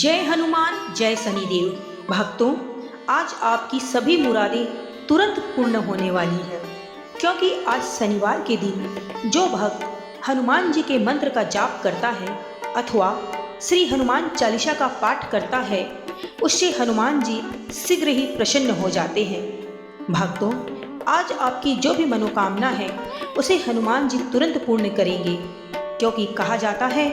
जय हनुमान जय शनिदेव। भक्तों, आज आपकी सभी मुरादें तुरंत पूर्ण होने वाली है, क्योंकि आज शनिवार के दिन जो भक्त हनुमान जी के मंत्र का जाप करता है अथवा श्री हनुमान चालीसा का पाठ करता है, उससे हनुमान जी शीघ्र ही प्रसन्न हो जाते हैं। भक्तों, आज आपकी जो भी मनोकामना है उसे हनुमान जी तुरंत पूर्ण करेंगे, क्योंकि कहा जाता है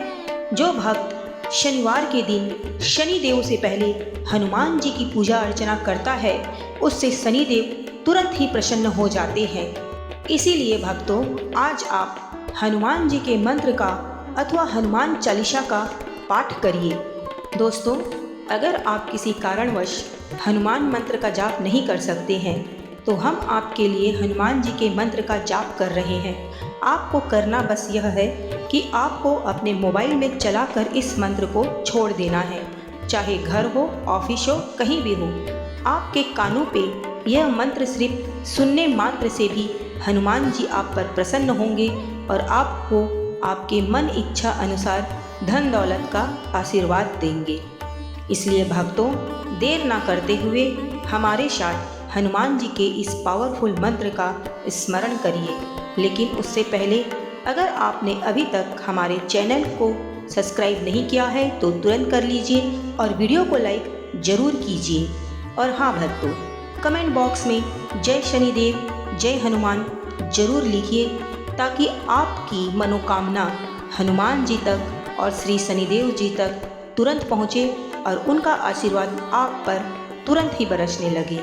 जो भक्त शनिवार के दिन शनिदेव से पहले हनुमान जी की पूजा अर्चना करता है उससे शनिदेव तुरंत ही प्रसन्न हो जाते हैं। इसीलिए भक्तों, आज आप हनुमान जी के मंत्र का अथवा हनुमान चालीसा का पाठ करिए। दोस्तों, अगर आप किसी कारणवश हनुमान मंत्र का जाप नहीं कर सकते हैं तो हम आपके लिए हनुमान जी के मंत्र का जाप कर रहे हैं। आपको करना बस यह है कि आपको अपने मोबाइल में चलाकर इस मंत्र को छोड़ देना है, चाहे घर हो, ऑफिस हो, कहीं भी हो। आपके कानों पे यह मंत्र सिर्फ सुनने मात्र से भी हनुमान जी आप पर प्रसन्न होंगे और आपको आपके मन इच्छा अनुसार धन दौलत का आशीर्वाद देंगे। इसलिए भक्तों, देर ना करते हुए हमारे साथ हनुमान जी के इस पावरफुल मंत्र का स्मरण करिए। लेकिन उससे पहले अगर आपने अभी तक हमारे चैनल को सब्सक्राइब नहीं किया है तो तुरंत कर लीजिए और वीडियो को लाइक जरूर कीजिए। और हाँ भक्तों, कमेंट बॉक्स में जय शनिदेव जय हनुमान जरूर लिखिए, ताकि आपकी मनोकामना हनुमान जी तक और श्री शनिदेव जी तक तुरंत पहुँचे और उनका आशीर्वाद आप पर तुरंत ही बरसने लगे।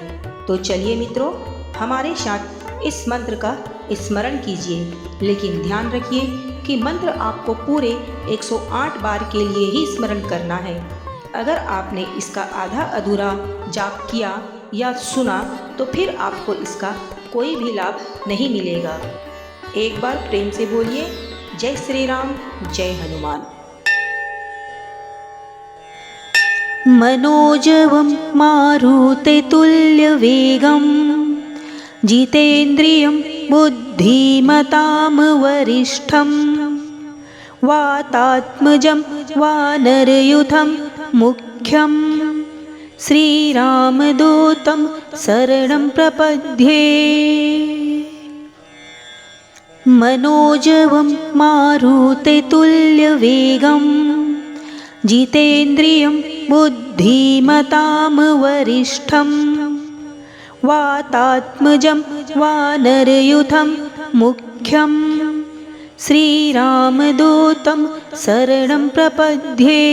तो चलिए मित्रों, हमारे साथ इस मंत्र का स्मरण कीजिए, लेकिन ध्यान रखिए कि मंत्र आपको पूरे 108 बार के लिए ही स्मरण करना है। अगर आपने इसका आधा अधूरा जाप किया या सुना तो फिर आपको इसका कोई भी लाभ नहीं मिलेगा। एक बार प्रेम से बोलिए जय श्री राम जय हनुमान। मनोजवं मारुततुल्यवेगं जितेन्द्रियं बुद्धिमतां वरिष्ठं वातात्मजं वानरयूथं मुख्यं श्रीरामदूतं शरणं प्रपद्ये। मनोजवं मारुततुल्यवेगं जितेन्द्रियं बुद्धिमतां वरिष्ठं वातात्मजं वानरयूथं मुख्यं श्रीरामदूतं शरणं प्रपद्ये।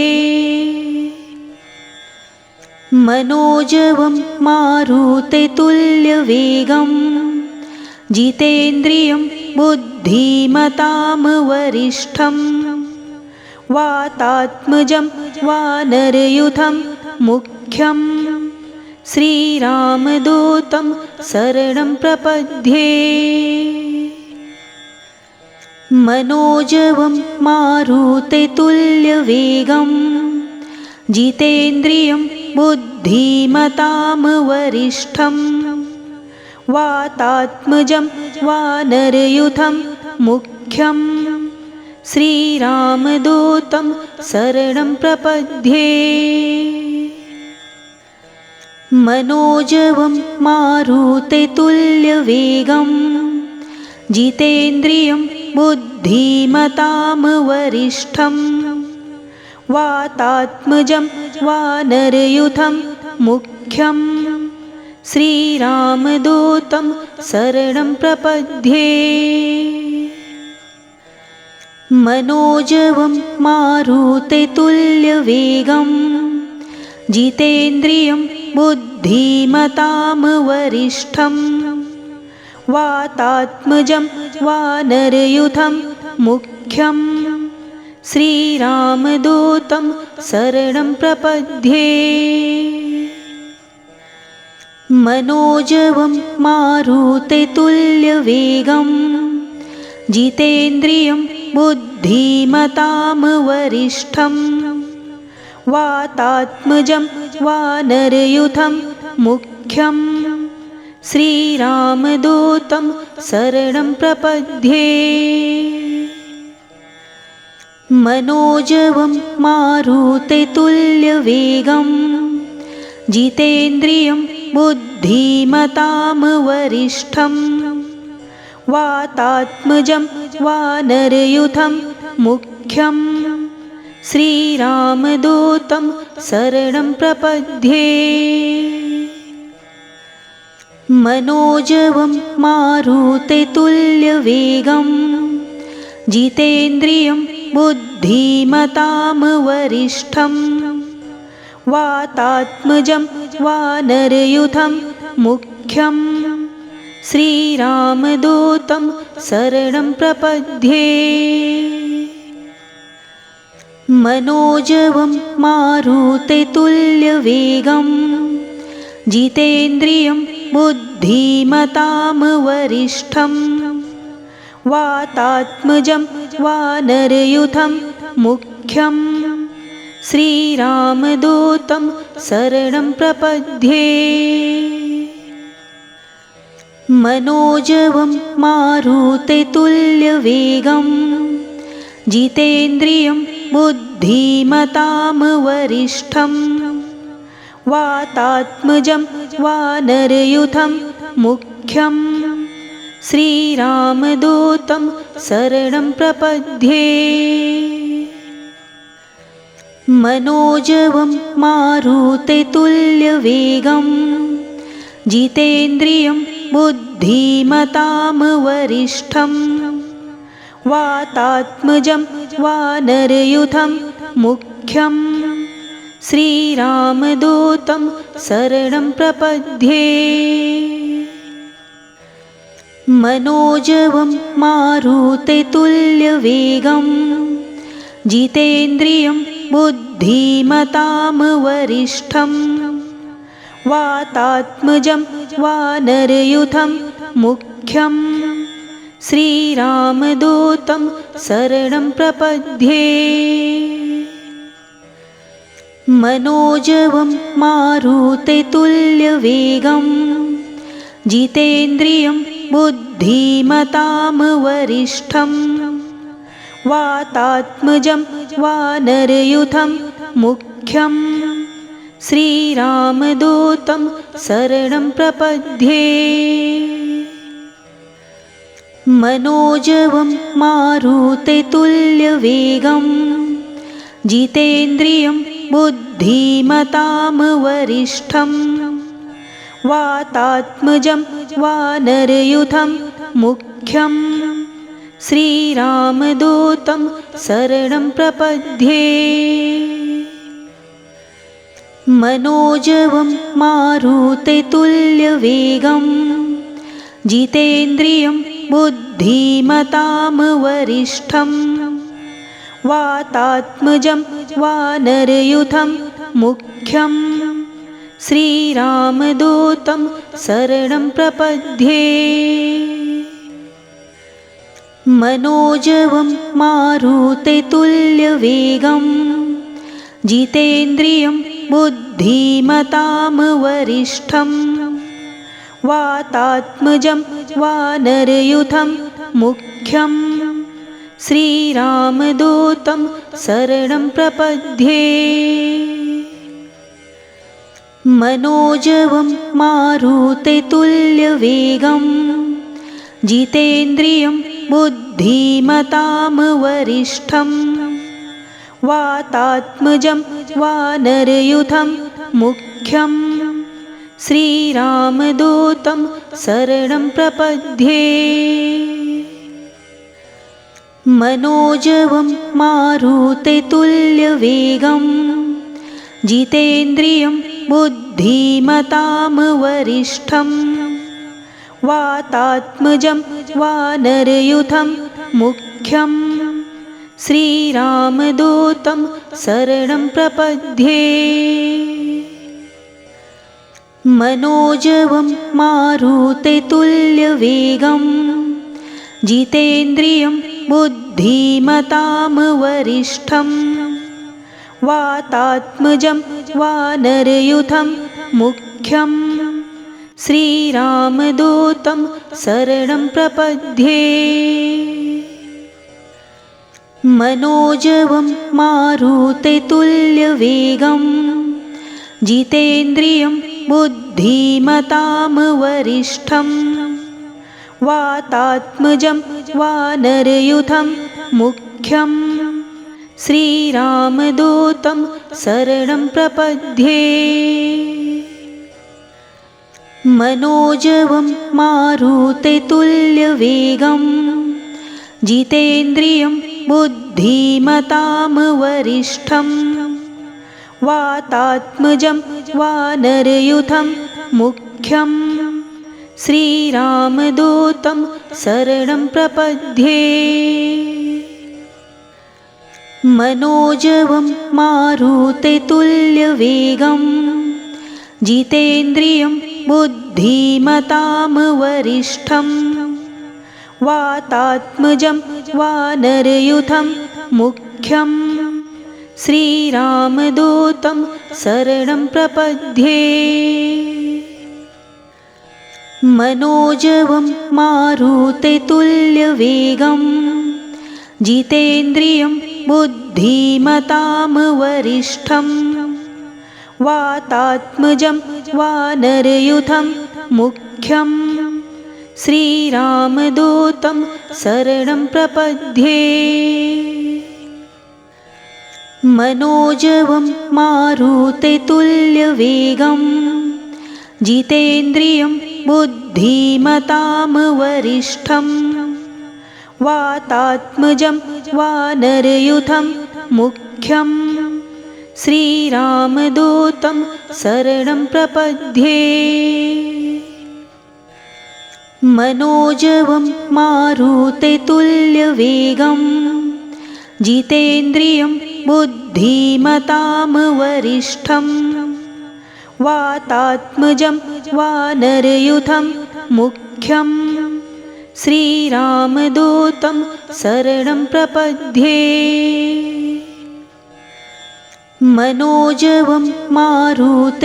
मनोजवं मारुततुल्यवेगं जितेन्द्रियं बुद्धिमतां वरिष्ठं वातात्मजं वानरयूथं मुख्यं श्रीरामदूतं शरणं प्रपद्ये। मनोजवं मारुततुल्यवेगं जितेन्द्रियं बुद्धिमतां वरिष्ठं वातात्मजं वानरयूथं मुख्यं श्रीरामदूतं शरणं प्रपद्ये। मनोजवं मारुततुल्यवेगं जितेन्द्रियं बुद्धिमतां वरिष्ठं वातात्मजं वानरयूथं मुख्यं श्रीरामदूतं शरणं प्रपद्ये। मनोजवं मारुततुल्यवेगं जितेन्द्रियं बुद्धिमतां वरिष्ठं वातात्मजं वानरयूथं मुख्यं श्रीरामदूतं शरणं प्रपद्ये। मनोजवं मारुततुल्यवेगं जितेन्द्रियं बुद्धिमतां वरिष्ठं वातात्मजं वानरयूथं मुख्यं श्रीरामदूतं शरणं प्रपद्ये। मनोजवं मारुततुल्यवेगं जितेन्द्रियं बुद्धिमतां वरिष्ठं वातात्मजं वानरयूथं मुख्यं श्रीरामदूतं शरणं प्रपद्ये। मनोजवं मारुततुल्यवेगं जितेन्द्रियं बुद्धिमतां वरिष्ठं वातात्मजं वानरयूथं मुख्यं श्रीरामदूतं शरणं प्रपद्ये। मनोजवं मारुततुल्यवेगं जितेन्द्रियं बुद्धिमतां वरिष्ठं वातात्मजं वानरयूथं मुख्यं श्रीरामदूतं शरणं प्रपद्ये। मनोजवं मारुततुल्यवेगं जितेन्द्रियं बुद्धिमतां वरिष्ठं वातात्मजं वानरयूथं मुख्यं श्रीरामदूतं शरणं प्रपद्ये। मनोजवं मारुततुल्यवेगं जितेन्द्रियं बुद्धिमतां वरिष्ठं वातात्मजं वानरयूथं मुख्यं श्रीरामदूतं शरणं प्रपद्ये। मनोजवं मारुततुल्यवेगं जितेन्द्रियं बुद्धिमतां वरिष्ठं वातात्मजं वानरयूथं मुख्यं श्रीरामदूतं शरणं प्रपद्ये। मनोजवं मारुततुल्यवेगं जितेन्द्रियं बुद्धिमतां वरिष्ठं वातात्मजं वानरयूथं मुख्यं श्रीरामदूतं शरणं प्रपद्ये। मनोजवं मारुततुल्यवेगं जितेन्द्रियं बुद्धिमतां वरिष्ठं वातात्मजं वानरयूथं मुख्यं श्रीरामदूतं शरणं प्रपद्ये। मनोजवं मारुततुल्यवेगं जितेन्द्रियं बुद्धिमतां वरिष्ठं वातात्मजं वानरयूथं मुख्यं श्रीरामदूतं शरणं प्रपद्ये। मनोजवं मारुततुल्यवेगं जितेन्द्रियं बुद्धिमतां वरिष्ठं वातात्मजं वानरयूथं मुख्यं श्रीरामदूतं शरणं प्रपद्ये। मनोजवं मारुततुल्यवेगं जितेन्द्रियं बुद्धिमतां वरिष्ठं वातात्मजं वानरयूथं मुख्यं श्रीरामदूतं शरणं प्रपद्ये। मनोजवं मारुततुल्यवेगं जितेन्द्रियं बुद्धिमतां वरिष्ठं वातात्मजं वानरयूथं मुख्यं श्रीरामदूतं शरणं प्रपद्ये। मनोजवं मारुततुल्यवेगं जितेन्द्रियं बुद्धिमतां वरिष्ठं वातात्मजं वानरयूथं मुख्यं श्रीरामदूतं शरणं प्रपद्ये। मनोजवं मारुततुल्यवेगं जितेन्द्रियं बुद्धिमतां वरिष्ठं वातात्मजं वानरयूथं मुख्यं श्रीरामदूतं शरणं प्रपद्ये। मनोजवं मारुततुल्यवेगं जितेन्द्रियं बुद्धिमतां वरिष्ठं वातात्मजं वानरयूथं मुख्यं श्रीरामदूतं शरणं प्रपद्ये। मनोजवं मारुततुल्यवेगं जितेन्द्रियं बुद्धिमतां वरिष्ठं वातात्मजं वानरयूथं मुख्यं श्रीरामदूतं शरणं प्रपद्ये। मनोजवं मारुततुल्यवेगं जितेन्द्रियं बुद्धिमतां वरिष्ठं वातात्मजं वानरयूथं मुख्यं श्रीरामदूतं शरणं प्रपद्ये। मनोजवं मारुततुल्यवेगं जितेन्द्रियं बुद्धिमतां वरिष्ठं वातात्मजं वानरयूथं मुख्यं श्रीरामदूतं शरणं प्रपद्ये। मनोजवं मारुततुल्यवेगं जितेन्द्रियं बुद्धिमतां वरिष्ठं वातात्मजं वानरयूथं मुख्यं श्रीरामदूतं शरणं प्रपद्ये। मनोजवं मारुततुल्यवेगं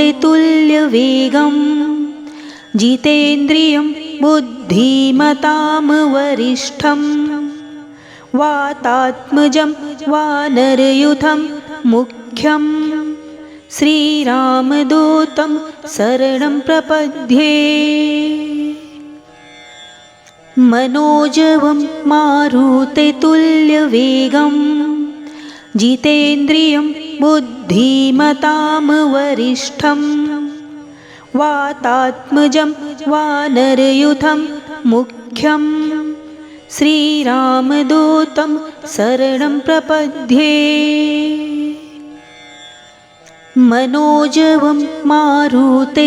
जितेन्द्रियं बुद्धिमतां वरिष्ठं वातात्मजं वानरयूथं मुख्यं श्रीरामदूतं शरणं प्रपद्ये। मनोजवं मारुततुल्यवेगं जितेन्द्रियं बुद्धिमतां वरिष्ठं वातात्मजं वानरयूथं मुख्यं श्रीरामदूतं शरणं प्रपद्ये। मनोजवं मारुततुल्यवेगं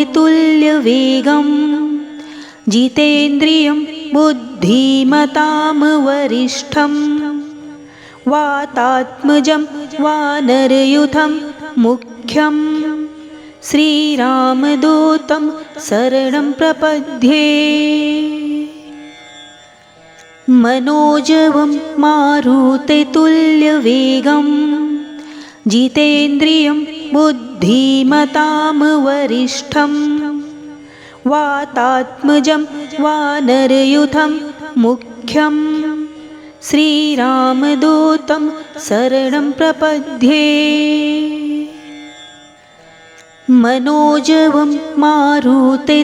जितेन्द्रियं बुद्धिमतां वरिष्ठं वातात्मजं वानरयूथं मुख्यं श्रीरामदूतं शरणं प्रपद्ये। मनोजवं मारुततुल्यवेगं जितेन्द्रियं बुद्धिमतां वरिष्ठं वातात्मजं वानरयूथं मुख्यं श्रीरामदूतं शरणं प्रपद्ये। मनोजवं मारुततुल्यवेगं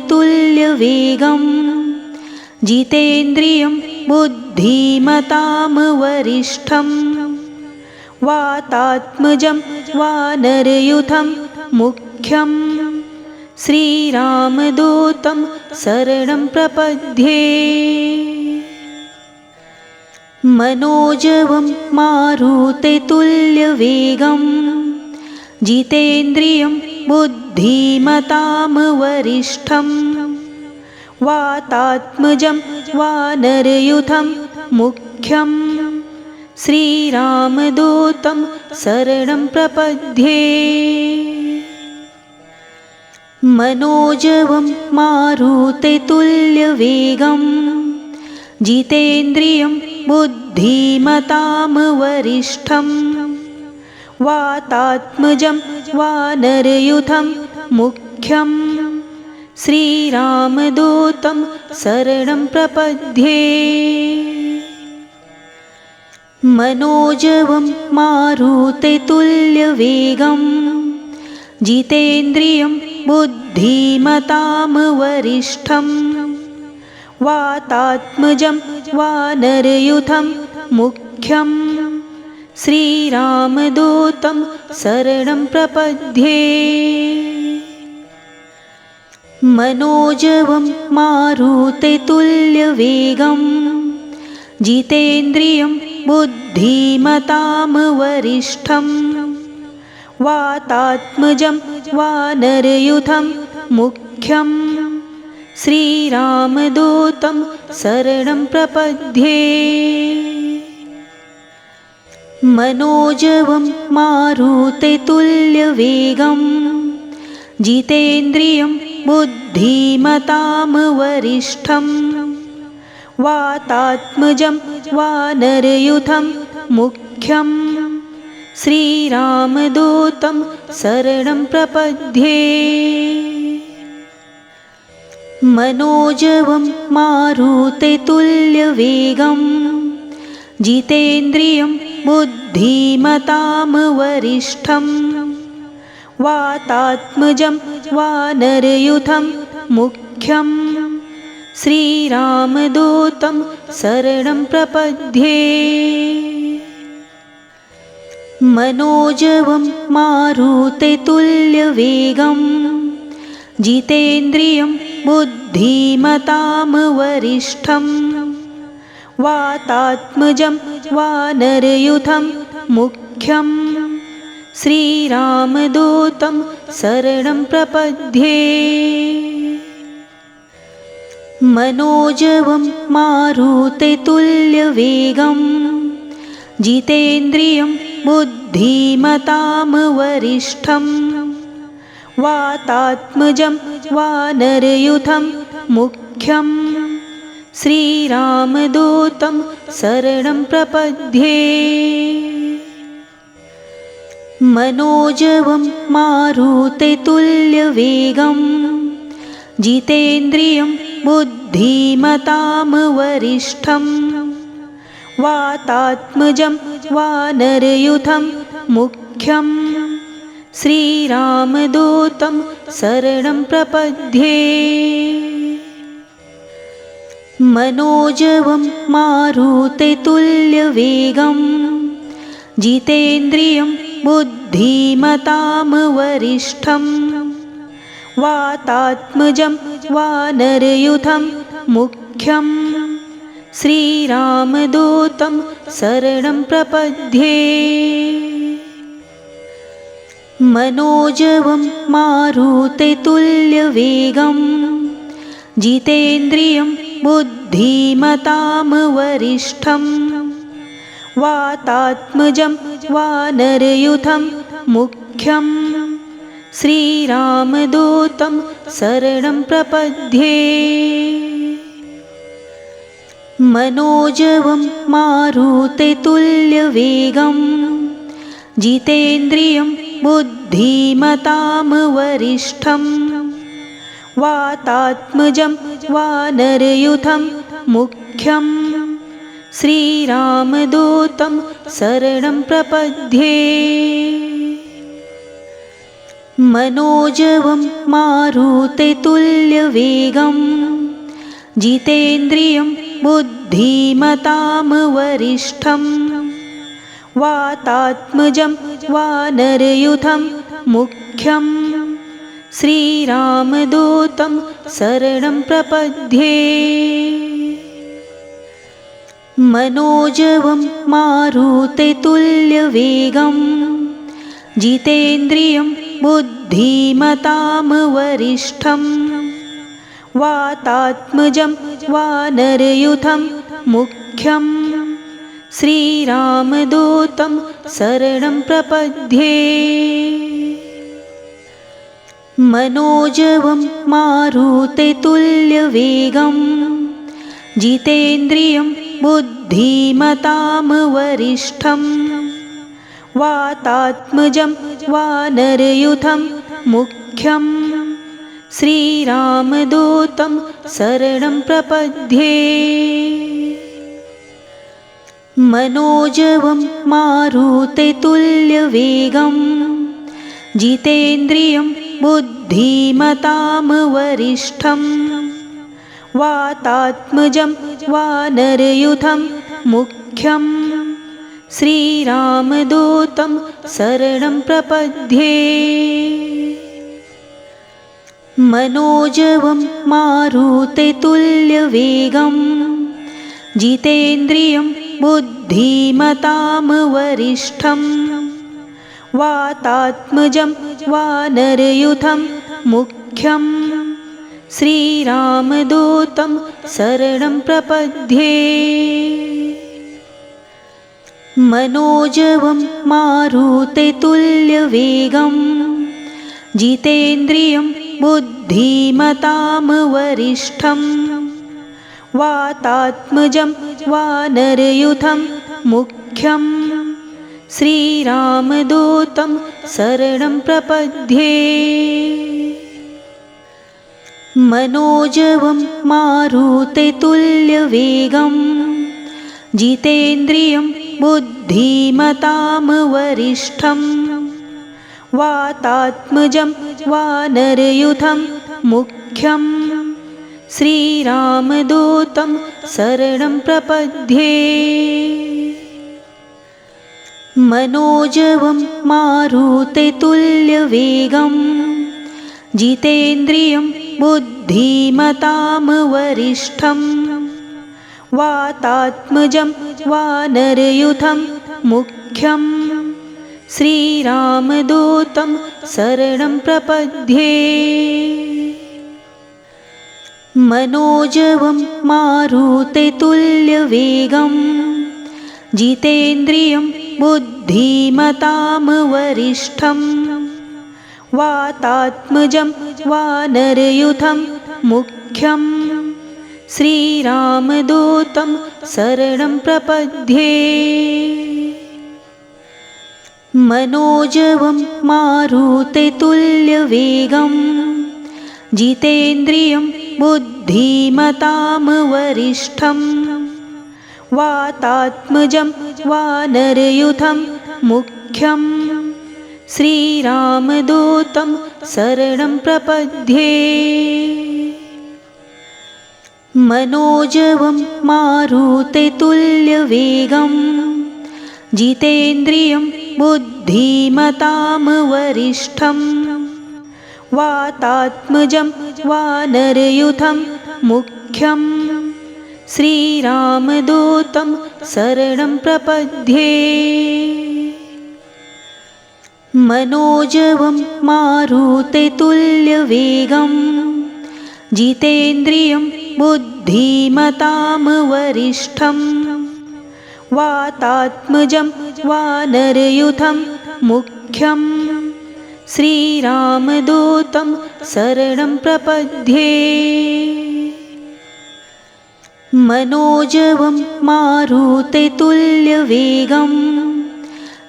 जितेन्द्रियं बुद्धिमतां वरिष्ठं वातात्मजं वानरयूथं मुख्यं श्रीरामदूतं शरणं प्रपद्ये। मनोजवं मारुततुल्यवेगं जितेन्द्रियं बुद्धिमतां वरिष्ठं वातात्मजं वानरयूथं मुख्यं श्रीरामदूतं शरणं प्रपद्ये। मनोजवं मारुततुल्यवेगं जितेन्द्रियं बुद्धिमतां वरिष्ठं वातात्मजं वानरयूथं मुख्यं श्रीरामदूतं शरणं प्रपद्ये। मनोजवं मारुततुल्यवेगं जितेन्द्रियं बुद्धिमतां वरिष्ठं वातात्मजं वानरयूथं मुख्यं श्रीरामदूतं शरणं प्रपद्ये। मनोजवं मारुततुल्यवेगं जितेन्द्रियं बुद्धिमतां वरिष्ठं वातात्मजं वानरयूथं मुख्यं श्रीरामदूतं शरणं प्रपद्ये। मनोजवं मारुततुल्यवेगं जितेन्द्रियं बुद्धिमतां वरिष्ठं वातात्मजं वानरयूथं मुख्यं श्रीरामदूतं शरणं प्रपद्ये। मनोजवं मारुततुल्यवेगं जितेन्द्रियं बुद्धिमतां वरिष्ठं वातात्मजं वानरयूथं मुख्यं श्रीरामदूतं शरणं प्रपद्ये। मनोजवं मारुततुल्यवेगं जितेन्द्रियं बुद्धिमतां वरिष्ठं वातात्मजं वानरयूथं मुख्यं श्रीरामदूतं शरणं प्रपद्ये। मनोजवं मारुततुल्यवेगं जितेन्द्रियं बुद्धिमतां वरिष्ठं वातात्मजं वानरयूथं मुख्यं श्रीरामदूतं शरणं प्रपद्ये। मनोजवं मारुततुल्यवेगं जितेन्द्रियं बुद्धिमतां वरिष्ठं वातात्मजं वानरयूथं मुख्यं श्रीरामदूतं शरणं प्रपद्ये। मनोजवं मारुततुल्यवेगं जितेन्द्रियं बुद्धिमतां वरिष्ठं वातात्मजं वानरयूथं मुख्यं श्रीरामदूतं शरणं प्रपद्ये। मनोजवं मारुततुल्यवेगं जितेन्द्रियं बुद्धिमतां वरिष्ठं वातात्मजं वानरयूथं मुख्यं श्रीरामदूतं शरणं प्रपद्ये। मनोजवं मारुततुल्यवेगं जितेन्द्रियं बुद्धिमतां वरिष्ठं वातात्मजं वानरयूथं मुख्यं श्रीरामदूतं शरणं प्रपद्ये। मनोजवं मारुततुल्यवेगं जितेन्द्रियं बुद्धिमतां वरिष्ठं वातात्मजं वानरयूथं मुख्यं श्रीरामदूतं शरणं प्रपद्ये। मनोजवं मारुततुल्यवेगं जितेन्द्रियं बुद्धिमतां वरिष्ठं वातात्मजं वानरयूथं मुख्यं श्रीरामदूतं शरणं प्रपद्ये। मनोजवं मारुततुल्यवेगं जितेन्द्रियं बुद्धिमतां वरिष्ठं वातात्मजं वानरयूथं मुख्यं श्रीरामदूतं शरणं प्रपद्ये। मनोजवं मारुततुल्यवेगं जितेन्द्रियं बुद्धिमतां वरिष्ठं वातात्मजं वानरयूथं मुख्यं श्रीरामदूतं शरणं प्रपद्ये। मनोजवं मारुततुल्यवेगं जितेन्द्रियं बुद्धिमतां वरिष्ठं वातात्मजं वानरयूथं मुख्यं श्रीरामदूतं शरणं प्रपद्ये। मनोजवं मारुततुल्यवेगं जितेन्द्रियं बुद्धिमतां वरिष्ठं वातात्मजं वानरयूथं मुख्यं श्रीरामदूतं शरणं प्रपद्ये। मनोजवं मारुततुल्यवेगं जितेन्द्रियं बुद्धिमतां वरिष्ठं वातात्मजं वानरयूथं मुख्यं श्रीरामदूतं शरणं प्रपद्ये। मनोजवं मारुततुल्यवेगं जितेन्द्रियं बुद्धिमतां वरिष्ठं वातात्मजं वानरयूथं मुख्यं श्रीरामदूतं शरणं प्रपद्ये। मनोजवं मारुततुल्यवेगं जितेन्द्रियं बुद्धिमतां वरिष्ठं वातात्मजं वानरयूथं मुख्यं श्रीरामदूतं शरणं प्रपद्ये। मनोजवं मारुततुल्यवेगं जितेन्द्रियं बुद्धिमतां वरिष्ठं वातात्मजं वानरयूथं मुख्यं श्रीरामदूतं शरणं प्रपद्ये। मनोजवं मारुततुल्यवेगं जितेन्द्रियं बुद्धिमतां वरिष्ठं वातात्मजं वानरयूथं मुख्यं श्रीरामदूतं शरणं प्रपद्ये। मनोजवं मारुततुल्यवेगं जितेन्द्रियं बुद्धिमतां वरिष्ठं वातात्मजं वानरयूथं मुख्यं श्रीरामदूतं शरणं प्रपद्ये। मनोजवं मारुततुल्यवेगं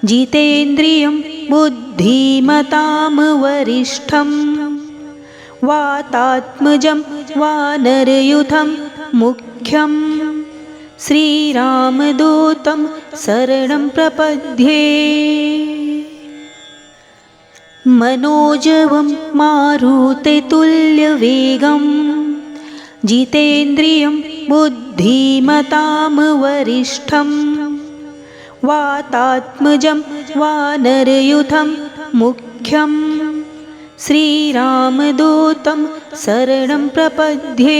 जितेन्द्रियं बुद्धिमतां वरिष्ठं वातात्मजं वानरयूथं मुख्यं श्रीरामदूतं शरणं प्रपद्ये। मनोजवं मारुततुल्यवेगं जितेन्द्रियं बुद्धिमतां वरिष्ठं वातात्मजं वानरयूथं मुख्यं श्रीरामदूतं शरणं प्रपद्ये।